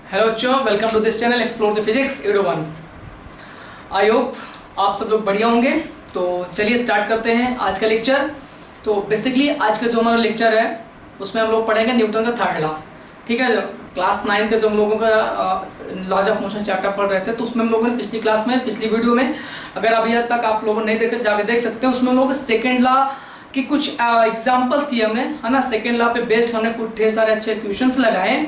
Hello बच्चों, welcome to this channel explore the physics 801। I hope आप सब लोग बढ़िया होंगे। तो चलिए स्टार्ट करते हैं आज का लेक्चर। तो बेसिकली आज का जो हमारा लेक्चर है उसमें हम लोग पढ़ेंगे न्यूटन का थर्ड लॉ। ठीक है, जो क्लास 9 का जो हम लोगों का लॉज ऑफ मोशन चैप्टर पढ़ रहे थे तो उसमें हम लोगों ने पिछली क्लास में पिछली वीडियो में, अगर अभी तक आप लोगों ने नहीं देखे जाके देख सकते हैं, उसमें हम लोग सेकेंड लॉ की कुछ एग्जाम्पल्स किए हमने, है ना। सेकेंड लॉ पे बेस्ड हमने कुछ ढेर सारे अच्छे क्वेश्चंस लगाए।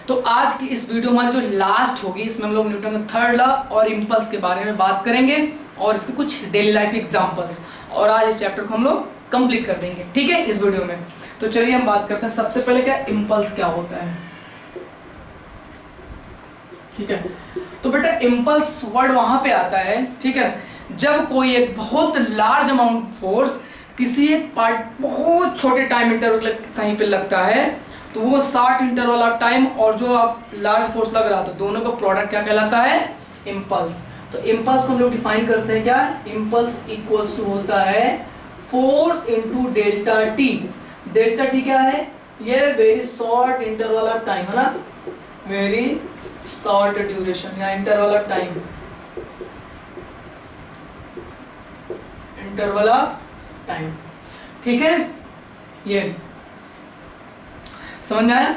तो आज की इस वीडियो हमारी जो लास्ट होगी इसमें हम लोग न्यूटन का थर्ड लॉ और इम्पल्स के बारे में बात करेंगे और इसके कुछ डेली लाइफ एग्जांपल्स, और आज इस चैप्टर को हम लोग कंप्लीट कर देंगे, ठीक है, इस वीडियो में। तो चलिए हम बात करते हैं सबसे पहले क्या इम्पल्स क्या होता है। ठीक है, तो बेटा इम्पल्स वर्ड वहां पे आता है, ठीक है, जब कोई एक बहुत लार्ज अमाउंट फोर्स किसी एक पार्ट बहुत छोटे टाइम इंटरवल कहीं पे लगता है तो वो 60 इंटरवल ऑफ टाइम और जो आप लार्ज फोर्स लग रहा तो दोनों का प्रोडक्ट क्या कहलाता है, इम्पल्स। तो इम्पल्स को हम लोग डिफाइन करते हैं क्या, इम्पल्स इक्वल्स टू होता है force into delta T. Delta T क्या है, ये very short interval of time, है ना, वेरी शॉर्ट ड्यूरेशन या interval of time, interval of time. ठीक है, ये समझ में आया।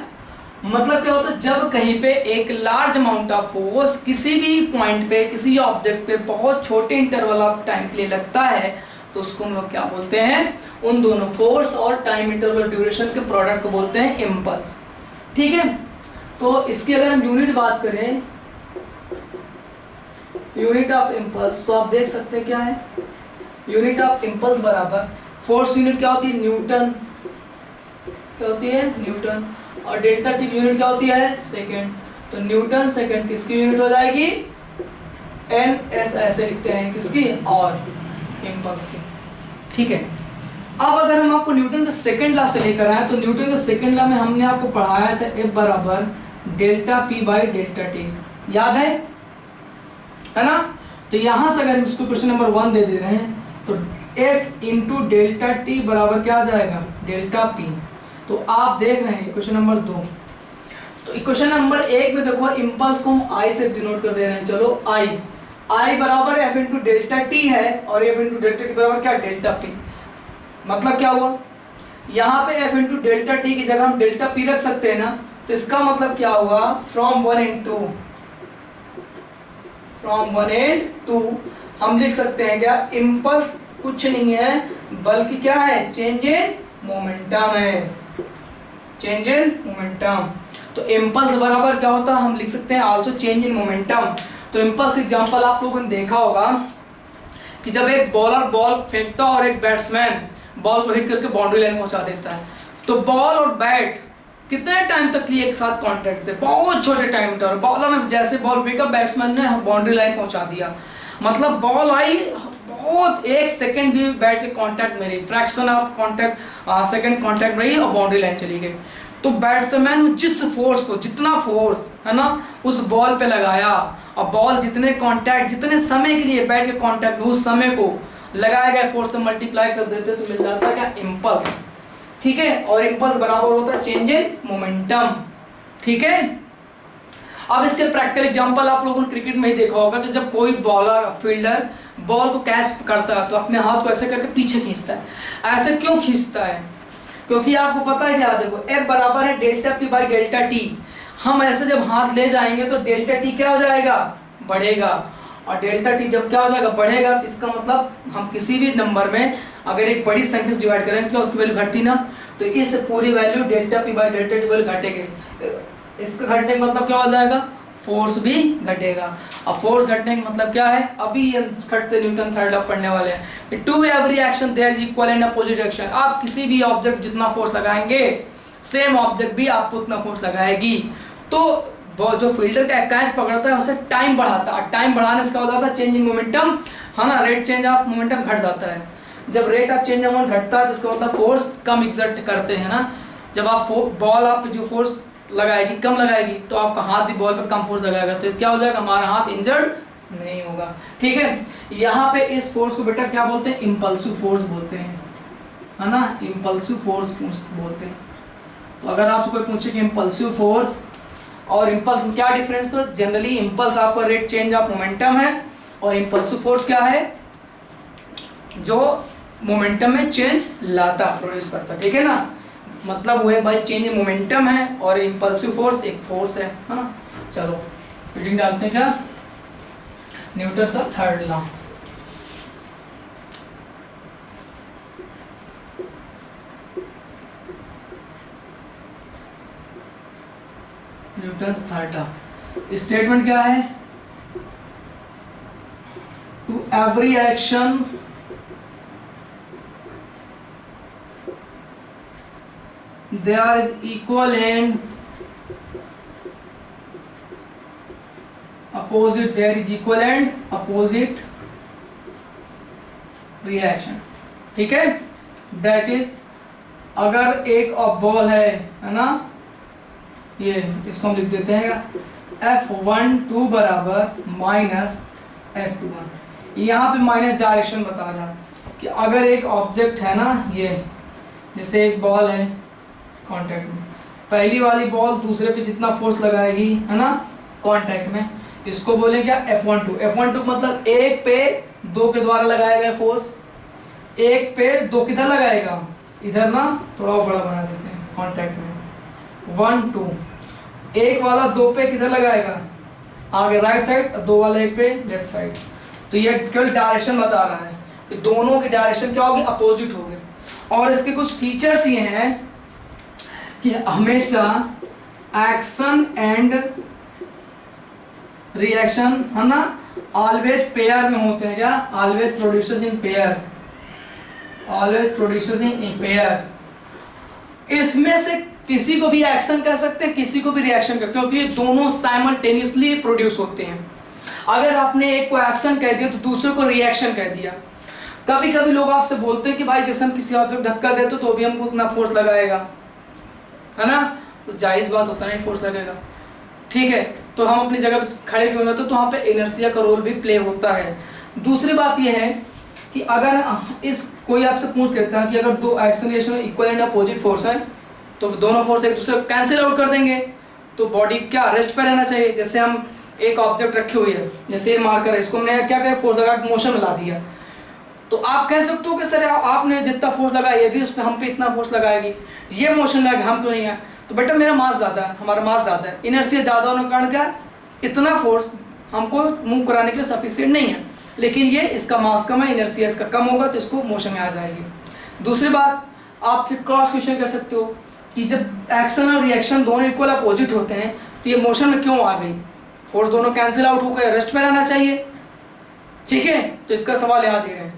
मतलब क्या होता है, जब कहीं पे एक लार्ज अमाउंट ऑफ फोर्स किसी भी पॉइंट पे किसी ऑब्जेक्ट पे बहुत छोटे इंटरवल ऑफ टाइम के लिए लगता है तो उसको हम लोग क्या बोलते हैं, उन दोनों फोर्स और टाइम इंटरवल ड्यूरेशन के प्रोडक्ट को बोलते हैं इम्पल्स। ठीक है, तो इसकी अगर हम यूनिट बात करें, यूनिट ऑफ इम्पल्स, तो आप देख सकते हैं क्या है, यूनिट ऑफ इम्पल्स बराबर फोर्स यूनिट क्या होती है, न्यूटन, क्या होती है, न्यूटन, और डेल्टा टी यूनिट क्या होती है, सेकंड। तो न्यूटन सेकंड किसकी यूनिट हो जाएगी, एन एस ऐसे लिखते हैं किसकी, और इम्पल्स की। ठीक है, अब अगर हम आपको न्यूटन का सेकंड लॉ से लेकर आए तो न्यूटन का सेकंड लॉ में हमने आपको पढ़ाया था F बराबर delta P by delta T, याद है ना। तो यहां से अगर इसको क्वेश्चन नंबर 1 दे दे रहे हैं तो F इंटू डेल्टा टी बराबर क्या आ जाएगा, डेल्टा पी। तो आप देख रहे हैं क्वेश्चन नंबर 2। तो क्वेश्चन नंबर 1 में देखो इम्पल्स को हम आई से डिनोट कर दे रहे हैं। चलो आई बराबर एफ इंटू डेल्टा टी है और एफ इंटू डेल्टा टी बराबर क्या, डेल्टा पी। मतलब क्या हुआ, यहाँ पे एफ इंटू डेल्टा टी की जगह हम डेल्टा पी रख सकते हैं ना। तो इसका मतलब क्या हुआ, फ्रॉम वन एंड टू हम लिख सकते हैं क्या, इम्पल्स कुछ नहीं है बल्कि क्या है, चेंज इन मोमेंटम है, चेंज इन मोमेंटम। तो इम्पल्स बराबर क्या होता है, हम लिख सकते हैं आल्सो चेंज इन मोमेंटम। तो इम्पल्स एग्जांपल आप लोगों ने देखा होगा कि जब एक बॉलर बॉल फेंकता और एक बैट्समैन बॉल को हिट करके बाउंड्री लाइन पहुंचा देता है, तो बॉल और बैट कितने टाइम तक लिए एक साथ कांटेक्ट थे, बहुत छोटे टाइम इंटरवल। बॉलर ने जैसे बॉल फेंका बैट्समैन ने बाउंड्री लाइन पहुंचा दिया, मतलब बॉल आई बहुत एक सेकंड भी बैट के कांटेक्ट में रही, fraction of contact second contact रही और बाउंड्री लाइन चली गई। तो बैट्समैन जिस फोर्स को, जितना फोर्स है ना उस बॉल पे लगाया और बॉल जितने कांटेक्ट, जितने समय के लिए बैट के कांटेक्ट उस समय को लगाए गए फोर्स से मल्टीप्लाई कर देते तो मिल जाता है क्या, इम्पल्स। ठीक है, और इम्पल्स बराबर होता है चेंज इन मोमेंटम। ठीक है, अब इसके प्रैक्टिकल एग्जांपल आप लोगों ने क्रिकेट में ही देखा होगा कि जब कोई बॉलर फील्डर बॉल को कैच करता है तो अपने हाथ को ऐसे करके पीछे खींचता है। ऐसे क्यों खींचता है, क्योंकि आपको पता है क्या, देखो F बराबर है delta P by delta T. हम ऐसे जब हाथ ले जाएंगे तो डेल्टा टी क्या हो जाएगा, बढ़ेगा, और डेल्टा टी जब क्या हो जाएगा, बढ़ेगा, तो इसका मतलब हम किसी भी नंबर में अगर एक बड़ी संख्या से डिवाइड करेंगे तो उसकी वैल्यू घटती ना, तो इस पूरी value delta P by delta T value घटेगी। इसका घटने का मतलब क्या हो जाएगा, फोर्स भी घटेगा, और फोर्स घटने का मतलब क्या है, अभी ये घटते न्यूटन थर्ड लॉ पढ़ने वाले हैं, to every action there is equal and opposite action. आप किसी भी ऑब्जेक्ट जितना फोर्स लगाएंगे सेम ऑब्जेक्ट भी आपको उतना फोर्स लगाएगी। तो वो जो फील्डर का कैच पकड़ता है उसे टाइम बढ़ाता है, टाइम बढ़ाने से क्या हो जाता है, चेंज इन मोमेंटम, है ना, रेट चेंज ऑफ मोमेंटम घट जाता है। जब rate of change of momentum घटता है तो इसका मतलब फोर्स कम एक्सर्ट करते हैं ना। जब आप बॉल आप जो फोर्स लगाएगी कम लगाएगी तो आपका हाथ भी बॉल पर कम फोर्स लगाएगा, तो क्या हो जाएगा, हमारा हाथ इंजर्ड नहीं होगा। ठीक है, यहाँ पे इस फोर्स को बेटा क्या बोलते हैं, इम्पल्सिव फोर्स बोलते हैं, है ना, इम्पल्सिव फोर्स बोलते हैं। तो अगर आपसे कोई पूछे कि इम्पल्सिव फोर्स और इम्पल्स में क्या डिफरेंस? तो जनरली इम्पल्स आपका रेट चेंज ऑफ मोमेंटम है और इम्पल्सिव फोर्स क्या है? जो मोमेंटम में चेंज लाता, प्रोड्यूस करता, ठीक है ना। मतलब वो है भाई चेंज इन मोमेंटम है और इम्पल्सिव फोर्स एक फोर्स है ना। चलो रीडिंग डालते हैं क्या? न्यूटन का third law. Newton third law statement क्या है? To every action there is equal and opposite, there is equal and opposite reaction, ठीक है। that is अगर एक बॉल है ना, ये इसको हम लिख देते हैं F12 बराबर माइनस F21। यहाँ पे माइनस डायरेक्शन बता रहा कि अगर एक ऑब्जेक्ट है ना, ये जैसे एक बॉल है कांटेक्ट में, पहली वाली बॉल दूसरे पे जितना फोर्स लगाएगी है ना कांटेक्ट में, इसको बोले क्या? F12। F12 मतलब एक पे दो के द्वारा लगाया गया फोर्स, एक पे दो किधर लगाएगा? इधर ना, थोड़ा बड़ा बना देते हैं कांटेक्ट में 1 2। एक वाला दो पे किधर लगाएगा? आगे राइट साइड, दो वाला एक पे लेफ्ट साइड। तो ये केवल डायरेक्शन बता रहा है कि दोनों की डायरेक्शन क्या होगी? अपोजिट होगी। और इसके कुछ फीचर्स ये हैं कि हमेशा एक्शन एंड रिएक्शन है ना ऑलवेज पेयर में होते हैं। क्या? Always producers in pair, always producers in pair. इसमें से किसी को भी एक्शन कह सकते हैं, किसी को भी रिएक्शन कर, क्योंकि ये दोनों साइमल्टेनियसली प्रोड्यूस होते हैं। अगर आपने एक को एक्शन कह दिया तो दूसरे को रिएक्शन कह दिया। कभी कभी लोग आपसे बोलते हैं कि भाई जैसे हम किसी और पे धक्का देते तो भी हमको उतना फोर्स लगाएगा, है ना, तो जायज़ बात होता नहीं फोर्स लगेगा, ठीक है। तो हम अपनी जगह पर खड़े भी होना तो वहाँ पे इनर्शिया का रोल भी प्ले होता है। दूसरी बात यह है कि अगर इस कोई आपसे पूछ लेता है कि अगर दो एक्शन रिएक्शन में इक्वल एंड अपोजिट फोर्स है तो दोनों फोर्स एक दूसरे को कैंसिल आउट कर देंगे, तो बॉडी क्या रेस्ट पे रहना चाहिए। जैसे हम एक ऑब्जेक्ट रखी हुई है, जैसे ये मार्कर है, इसको हमने क्या किया? फोर्स लगा के मोशन में ला दिया। तो आप कह सकते हो कि सर आपने जितना फोर्स लगाया ये भी उस पर हम पे इतना फोर्स लगाएगी, ये मोशन लगा हम क्यों नहीं है? तो बेटा मेरा मास ज़्यादा है, हमारा मास ज़्यादा है, इनर्शिया ज़्यादा होने के कारण क्या इतना फोर्स हमको मूव कराने के लिए सफिशिएंट नहीं है। लेकिन ये इसका मास कम है, इनर्शिया इसका कम होगा तो इसको मोशन में आ जाएगी। दूसरी बात, आप फिर क्रॉस क्वेश्चन कर सकते हो कि जब एक्शन और रिएक्शन दोनों इक्वल अपोजिट होते हैं तो ये मोशन में क्यों आ गई? फोर्स दोनों कैंसिल आउट हो गए, रेस्ट में रहना चाहिए, ठीक है। तो इसका सवाल यहाँ दे रहे हैं।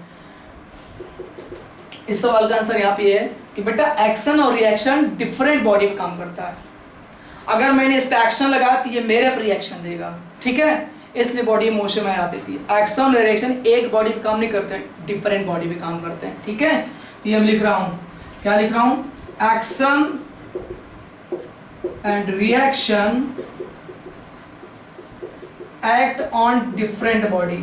इस सवाल का आंसर यहाँ पे है कि बेटा एक्शन और रिएक्शन डिफरेंट बॉडी पे काम करता है। अगर मैंने इस पे एक्शन लगाया तो ये मेरे पर रिएक्शन देगा, ठीक है, इसलिए बॉडी मोशन में आ जाती है। एक्शन और रिएक्शन एक बॉडी पे काम नहीं करते हैं, डिफरेंट बॉडी पे काम करते हैं, ठीक है। तो ये हम लिख रहा हूँ, क्या लिख रहा हूँ? Action and reaction act on different body,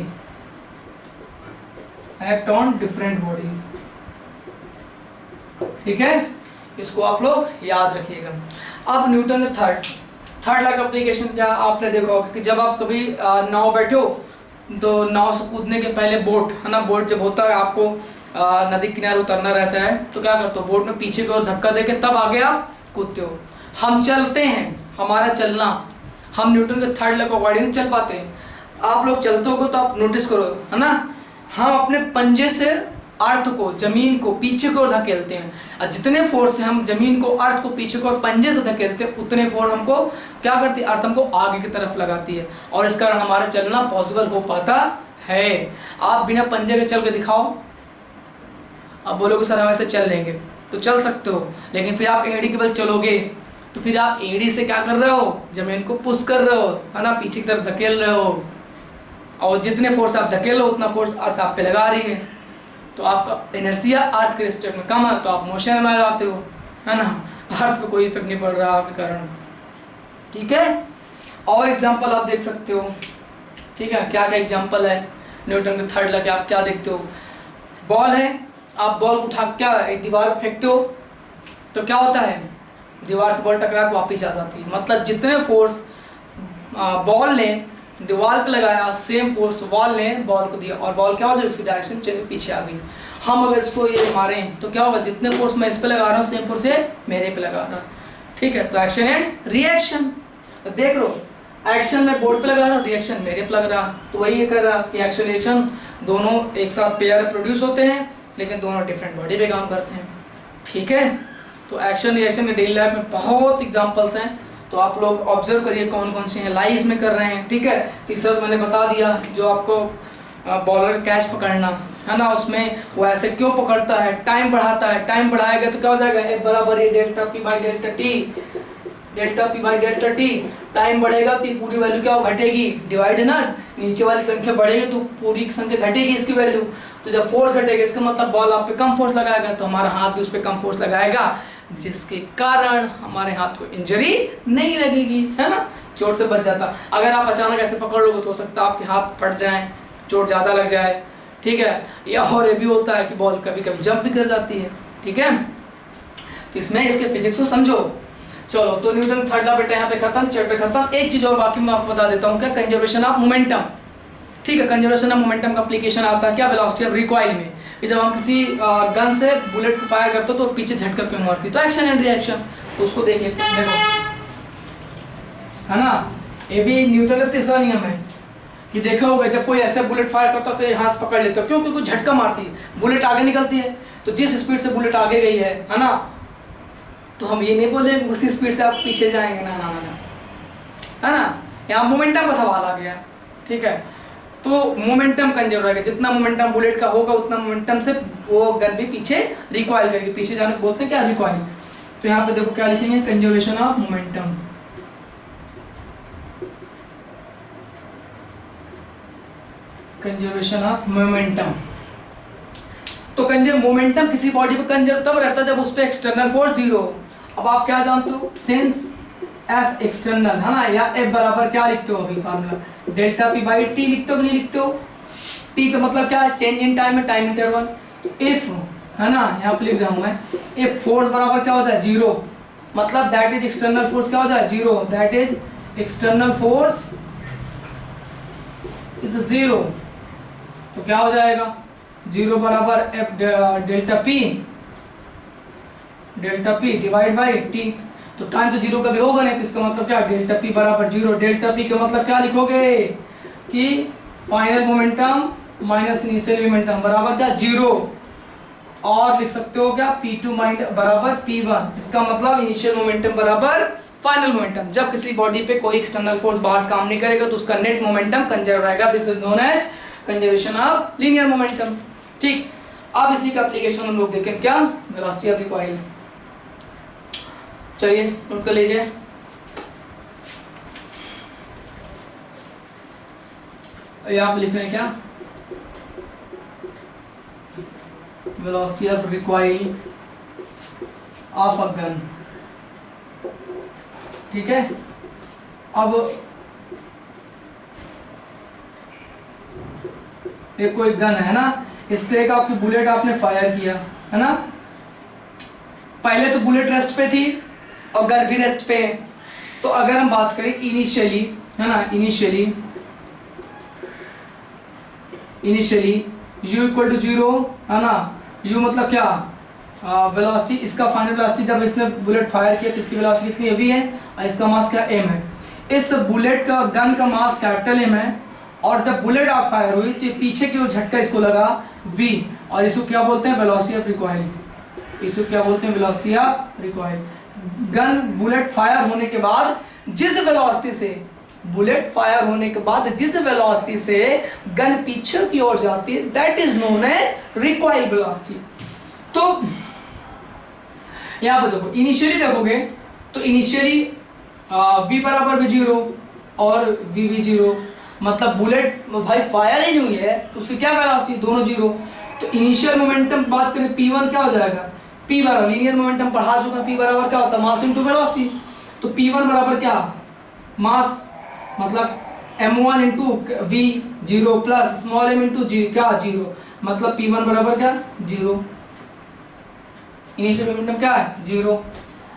act on different bodies, ठीक है। इसको आप लोग याद रखिएगा। अब न्यूटन का थर्ड लॉ का एप्लीकेशन क्या आपने देखा होगा कि जब आप कभी नाव बैठे हो तो नाव से कूदने के पहले बोट है ना, बोट जब होता है आपको नदी किनारे उतरना रहता है तो क्या करते हो? बोट में पीछे की ओर धक्का देके तब आगे आप कूदते हो। हम चलते हैं, हमारा चलना, हम न्यूटन के थर्ड लॉ के अकॉर्डिंग चल पाते हैं। आप लोग चलते हो तो आप नोटिस करो, है ना, हम अपने पंजे से अर्थ को, जमीन को पीछे की ओर धकेलते हैं। और जितने फोर्स से हम जमीन को, अर्थ को पीछे की ओर पंजे से धकेलते हैं उतने फोर्स हमको क्या करती है? अर्थ हमको आगे की तरफ लगाती है और इस कारण हमारा चलना पॉसिबल हो पाता है। आप बिना पंजे के चल के दिखाओ, आप बोलोगे सर हम ऐसे चल लेंगे, तो चल सकते हो, लेकिन फिर आप एड़ी के बल चलोगे तो फिर आप एड़ी से क्या कर रहे हो? जमीन को पुश कर रहे हो, है ना, पीछे की तरफ धकेल रहे हो, और जितने फोर्स आप धकेल रहे हो उतना फोर्स अर्थ आप पे लगा रही है। तो आपका इनर्शिया अर्थ के रिस्पेक्ट में कम है तो आप मोशन में आ जाते हो, है ना, अर्थ पे कोई इफेक्ट नहीं पड़ रहा आपके कारण, ठीक है। और एग्जांपल आप देख सकते हो, ठीक है। क्या क्या एग्जांपल है न्यूटन के थर्ड लॉ के? आप क्या देखते हो? बॉल है, आप बॉल को उठा क्या एक दीवार पर फेंकते हो तो क्या होता है? दीवार से बॉल टकरा के वापिस आ जाती है। मतलब जितने फोर्स बॉल ने दीवार पे लगाया, सेम फोर्स वॉल ने बॉल को दिया और बॉल क्या हो जाए उसकी डायरेक्शन पीछे आ गई। हम अगर इसको ये मारें तो क्या होगा, जितने फोर्स मैं इस पे लगा रहा हूँ सेम फोर्स से मेरे पे लगा रहा, ठीक है। तो एक्शन एंड रिएक्शन, तो देख लो एक्शन में बोर्ड पे लगा रहा हूँ, रिएक्शन मेरे पे लग रहा, तो वही ये कह रहा कि एक्शन रिएक्शन दोनों एक साथ पेयर प्रोड्यूस होते हैं लेकिन दोनों डिफरेंट बॉडी पे काम करते हैं, ठीक है। तो एक्शन रिएक्शन के डेली लाइफ में बहुत एग्जांपल्स हैं, तो आप लोग ऑब्जर्व करिए कौन कौन से हैं, लाई इसमें कर रहे हैं, ठीक है। तीसरा तो मैंने बता दिया, जो आपको बॉलर का कैच पकड़ना है ना, उसमें वो ऐसे क्यों पकड़ता है, टाइम बढ़ाता है, टाइम बढ़ाएगा तो क्या हो जाएगा, F बराबर ये delta P by delta T, delta P by delta T, time बढ़ेगा तो पूरी वैल्यू क्या घटेगी, डिवाइड है ना, नीचे वाली संख्या बढ़ेगी तो पूरी संख्या घटेगी इसकी वैल्यू, तो जब फोर्स घटेगा इसका मतलब बॉल आप पे कम फोर्स लगाएगा तो हमारा हाथ भी उस पर कम फोर्स लगाएगा, जिसके कारण हमारे हाथ को इंजरी नहीं लगेगी, है ना, चोट से बच जाता। अगर आप अचानक ऐसे पकड़ लोगे तो हो सकता है आपके हाथ फट जाए, चोट ज़्यादा लग जाए, ठीक है। या और ये भी होता है कि बॉल कभी कभी जंप भी कर जाती है, ठीक है। तो इसमें इसके फिजिक्स को समझो। चलो तो न्यूटन थर्ड लॉ बेटा यहाँ पे खत्म, चैप्टर खत्म। एक चीज और बाकी मैं आपको बता देता हूँ, क्या, कंजर्वेशन ऑफ मोमेंटम, ठीक है। कंजर्वेशन ऑफ मोमेंटम का एप्लीकेशन आता है क्या, वेलोसिटी ऑफ रिकॉइल में, कि जब हम किसी गन से बुलेट को फायर करते हो तो पीछे झटका क्यों मारती, तो एक्शन एंड रिएक्शन, तो उसको देख लेते हैं, देखो है ना, ये भी न्यूटन का तीसरा नियम है कि देखा होगा जब कोई ऐसे बुलेट फायर करता है तो हाथ से पकड़ लेता है, क्यों, क्योंकि झटका मारती है, बुलेट आगे निकलती है, तो जिस स्पीड से बुलेट आगे गई है ना, तो हम ये नहीं बोले उसी स्पीड से आप पीछे जाएंगे, ना ना ना, है ना, यहाँ मोमेंटम का सवाल आ गया, ठीक है। तो मोमेंटम कंजर्व रहेगा, जितना मोमेंटम बुलेट का होगा उतना मोमेंटम से वो गन भी पीछे रिकॉइल करेगी, पीछे जाने को बोलते हैं क्या, रिकॉइल। तो यहाँ पे देखो क्या लिखेंगे, conservation of momentum, conservation of momentum. तो कंजर्व मोमेंटम किसी बॉडी पे कंजर्व तब रहता है जब उस पे एक्सटर्नल फोर्स जीरो। अब आप क्या जानते हो, सिंस F एक्सटर्नल है ना, या F बराबर क्या लिखते हो अभी formula, delta P by T लिखते हो कि नहीं लिखते हो, टी का मतलब क्या है, चेंज इन टाइम में टाइम इंटरवल, इफ है ना, यहाँ पे लिख रहा हूँ मैं, इफ फोर्स बराबर क्या हो जाए, जीरो, मतलब दैट इज एक्सटर्नल फोर्स क्या हो जाए, zero, that is external force is zero, तो क्या हो जाएगा, जीरो बराबर F delta P divide by T, तो टाइम तो जीरो कभी होगा नहीं, तो इसका मतलब क्या, डेल्टा पी बराबर जीरो, डेल्टा पी का मतलब क्या लिखोगे कि final momentum minus initial momentum बराबर क्या, जीरो, और लिख सकते हो क्या, P2 बराबर P1, इसका मतलब इनिशियल मोमेंटम बराबर फाइनल मोमेंटम। जब किसी बॉडी पे कोई एक्सटर्नल फोर्स बाहर से काम नहीं करेगा तो उसका नेट मोमेंटम कंजर्व रहेगा, this is known as conservation of linear momentum, ठीक। अब इसी का एप्लीकेशन हम लोग देखें, क्या, वेलोसिटी ऑफ रिकॉइल। चलिए नोट कर लीजिए, यहाँ पे लिख रहे हैं क्या, velocity of recoil of a gun, ठीक है। अब एक कोई गन है ना, इससे एक आपकी बुलेट आपने फायर किया है ना, पहले तो बुलेट रेस्ट पे थी और गन भी रेस्ट पे है, तो अगर हम बात करें इनिशियली है ना, initially u equal to zero है ना, u मतलब क्या, वेलोसिटी, इसका फाइनल वेलोसिटी जब इसने बुलेट फायर किया तो इसकी वेलोसिटी कितनी अभी है, और इसका मास क्या, m है, इस बुलेट का गन का मास कैपिटल M है, और जब बुलेट आप फायर हुई तो पीछे की ओर झटका इसको लगा v, और इसको क्या बोलते हैं, वेलोसिटी ऑफ रिकॉइल, इसको क्या बोलते हैं, velocity of recoil. Gun bullet fire होने के बाद जिस वेलोसिटी से गन पीछे की ओर जाती है that is known as recoil velocity. तो यहां पर देखो, इनिशियली देखोगे तो इनिशियली v बराबर भी जीरो और v भी जीरो, मतलब बुलेट भाई फायर ही नहीं हुई है तो उसकी क्या वेलोसिटी, दोनों जीरो, तो इनिशियल मोमेंटम बात करें P1 क्या हो जाएगा, P बराबर लीनियर मोमेंटम पढ़ा चुका, P बराबर क्या होता है, मास इनटू वेलोसिटी, तो P1 बराबर क्या, मास मतलब m1 into v zero plus small m into G क्या, जीरो, मतलब P1 बराबर क्या, जीरो, इनिशियल मोमेंटम क्या है, जीरो,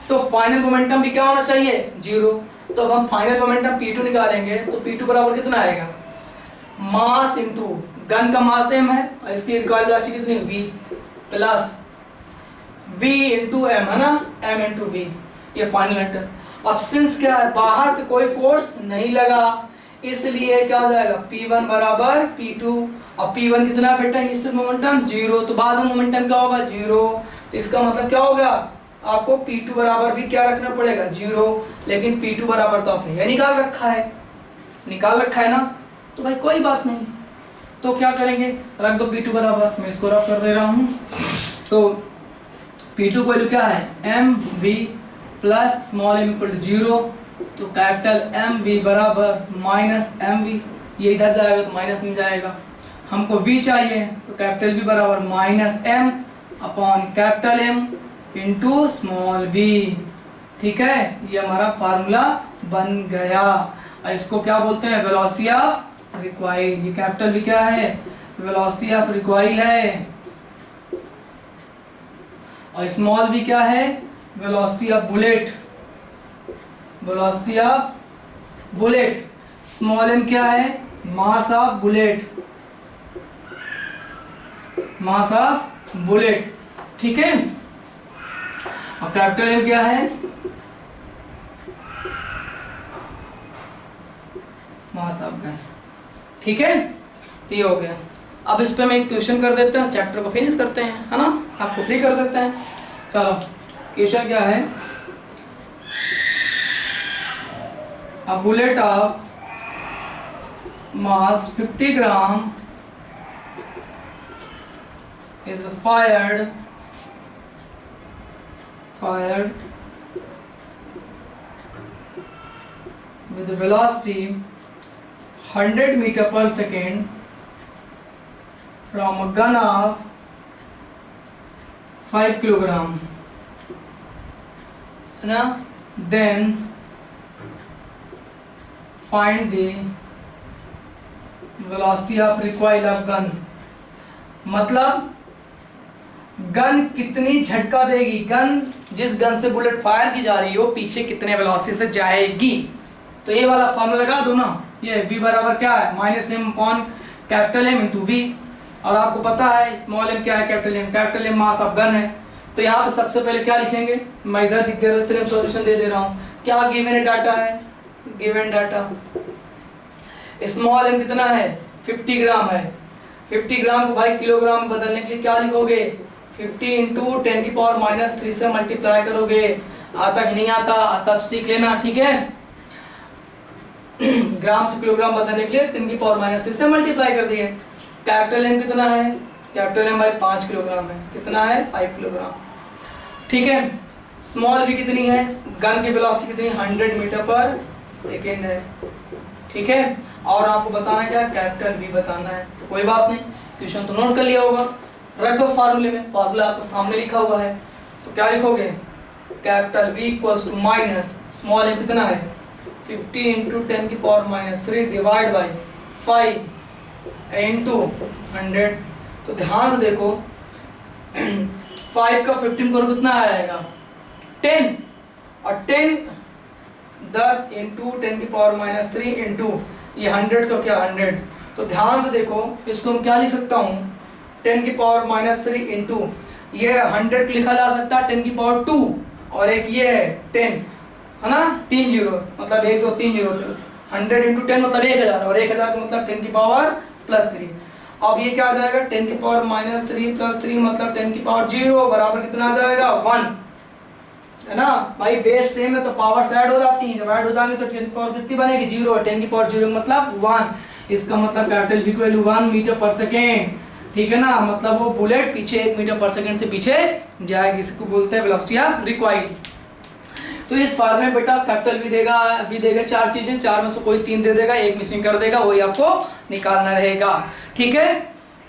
तो फाइनल मोमेंटम भी क्या होना चाहिए, जीरो, तो अब हम फाइनल मोमेंटम P2 निकालेंगे तो P2 बराबर कितना आएगा, मास इंटू गन का मास सेम है और इसकी रिकॉइल वेलोसिटी कितनी, v plus v into M, है ना, m इंटू v, ये फाइनल आंसर। अब सिंस क्या है, बाहर से कोई फोर्स नहीं लगा, इसलिए क्या हो जाएगा, P1 बराबर P2। अब P1 कितना बेटा, इनिशियल मोमेंटम 0, तो बाद में मोमेंटम क्या होगा 0, तो इसका मतलब क्या होगा, आपको P2 बराबर भी क्या रखना पड़ेगा 0, लेकिन P2 बराबर तो आपने ये निकाल रखा है ना, तो भाई कोई बात नहीं, तो क्या करेंगे, रख दो P2 बराबर, मैं इसको रफ कर दे रहा हूँ। तो P2 वैल्यू क्या है, mv plus small m equal to 0, तो कैपिटल mv बराबर माइनस mv, ये इधर जाएगा तो माइनस में जाएगा, हमको v चाहिए तो कैपिटल v बराबर minus m upon capital m into small v। ठीक है, ये हमारा फार्मूला बन गया। और इसको क्या बोलते हैं, वेलोसिटी ऑफ रिकॉइल। ये कैपिटल v क्या है, वेलोसिटी ऑफ रिकॉइल है, और स्मॉल v क्या है, velocity of bullet, velocity of bullet. Small m क्या है, mass of bullet, mass of bullet. ठीक है, और कैपिटल M क्या है, मास ऑफ गन। ठीक है, तो ये हो गया। अब इस पे मैं एक क्वेश्चन कर देते हैं, चैप्टर को फिनिश करते हैं, है ना, आपको फ्री कर देते हैं। चलो, क्वेश्चन क्या है, a bullet of mass 50 gram is fired with a velocity 100 meter per second from a gun of 5 kilogram, ना, then find the velocity of recoil of gun। मतलब गन कितनी झटका देगी, गन जिस गन से बुलेट फायर की जा रही हो पीछे कितने वेलोसिटी से जाएगी। तो ये वाला फॉर्मूला लगा दो ना, ये v बराबर क्या है, minus m upon capital M into v, और आपको पता है स्मॉल m क्या है, capital M mass of gun है। तो यहाँ पे सबसे पहले क्या लिखेंगे, मैं इधर लिख दे रहा हूँ, इतने सॉल्यूशन दे रहा हूँ। क्या गिवन डाटा है, गिवन डाटा स्मॉल m कितना है 50 ग्राम है, 50 ग्राम को भाई किलोग्राम में बदलने के लिए क्या लिखोगे, 50 इंटू 10 की पावर माइनस 3 से मल्टीप्लाई करोगे। आता कि नहीं आता, आता तो सीख लेना। ठीक है, ग्राम से किलोग्राम बदलने के लिए 10 की पावर माइनस 3 से मल्टीप्लाई कर दिए। कैपिटल M कितना है, कैपिटल M भाई 5 किलोग्राम है, कितना है 5 किलोग्राम। ठीक है, स्मॉल v कितनी है, गन की वेलोसिटी कितनी 100 मीटर पर सेकेंड है। ठीक है, और आपको बताना है क्या, कैपिटल V बताना है। तो कोई बात नहीं, क्वेश्चन तो नोट कर लिया होगा, रख दो फार्मूले में, फार्मूला आपको सामने लिखा हुआ है। तो क्या लिखोगे, capital V equals to minus small m कितना है 50 इंटू 10 की power minus 3 divide by 5 into 100। तो ध्यान से देखो 5 का 15 करो कितना आएगा 10, और 10 10 इंटू 10 की पावर माइनस 3 इंटू ये 100 का क्या 100। तो ध्यान से देखो, इसको मैं क्या लिख सकता हूँ 10 की पावर माइनस 3 इंटू ये 100 लिखा जा सकता है 10 की पावर 2, और एक ये है 10, है ना, 3 जीरो, मतलब 1 2 3 जीरो, 100 इंटू 10 मतलब 1000, और 1000 का मतलब 10 की पावर प्लस 3। अब ये क्या आ जाएगा 10 की पावर माइनस 3 प्लस 3 मतलब 10 की पावर 0 बराबर कितना आ जाएगा 1, है ना भाई, बेस सेम है तो पावर्स ऐड हो जाती हैं, जब ऐड हो जाएंगे तो 10 की पावर कितनी बनेगी 0, 10 की पावर 0 मतलब 1। इसका मतलब कैपिटल V की वैल्यू 1 मीटर पर सेकेंड। ठीक है ना, मतलब वो बुलेट पीछे 1 मीटर पर सेकेंड से पीछे जाएगी, इसको बोलते हैं वेलोसिटी ऑफ रिकॉइल। तो इस फार्मूले में बेटा कैपिटल V देगा 4 चीजें, 4 में से कोई 3 दे देगा, एक मिसिंग कर देगा, वही आपको निकालना रहेगा। ठीक है,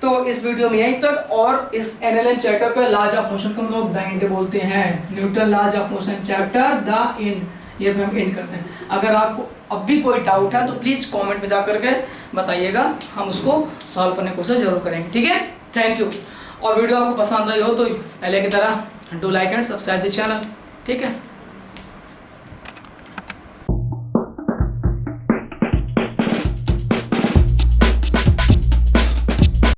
तो इस वीडियो में यहीं तक, और इस NLM चैप्टर को लॉज ऑफ मोशन को हम लोग द एंड बोलते हैं, Newton laws of motion chapter the end, ये हम एंड करते हैं। अगर आपको अब भी कोई डाउट है तो प्लीज़ कमेंट में जा करके बताइएगा, हम उसको सॉल्व करने की कोशिश जरूर करेंगे। ठीक है, थैंक यू। और वीडियो आपको पसंद आई हो तो पहले की तरह do like and subscribe the channel. ठीक है।